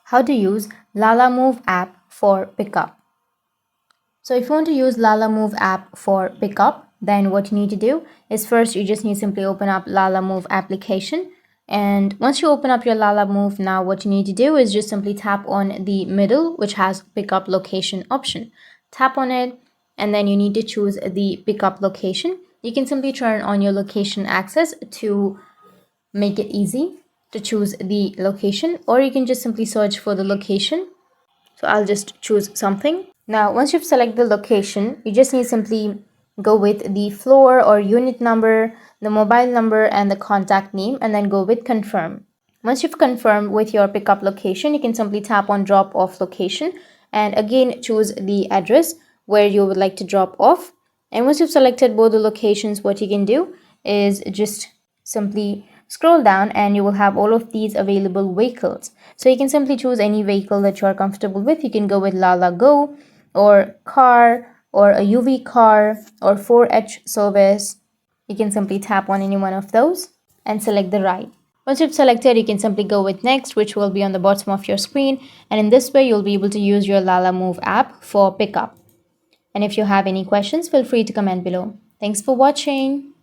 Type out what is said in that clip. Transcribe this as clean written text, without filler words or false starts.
how to use Lalamove app for pickup. So if you want to use Lalamove app for pickup, then what you need to do is first you just need to simply open up Lalamove application. And once you open up your Lalamove, now what you need to do is just simply tap on the middle, which has pickup location option. Tap on it, and then you need to choose the pickup location. You can simply turn on your location access to make it easy to choose the location, or you can just simply search for the location. So I'll just choose something. Now once you've selected the location, you just need to simply go with the floor or unit number, the mobile number, and the contact name, and then go with confirm. Once you've confirmed with your pickup location, you can simply tap on drop off location and again choose the address where you would like to drop off. And once you've selected both the locations, what you can do is just simply scroll down and you will have all of these available vehicles. So you can simply choose any vehicle that you are comfortable with. You can go with Lala Go or car or a UV car or 4H service. You can simply tap on any one of those and select the ride. Once you've selected, you can simply go with next, which will be on the bottom of your screen. And in this way, you'll be able to use your Lalamove app for pickup. And if you have any questions, feel free to comment below. Thanks for watching.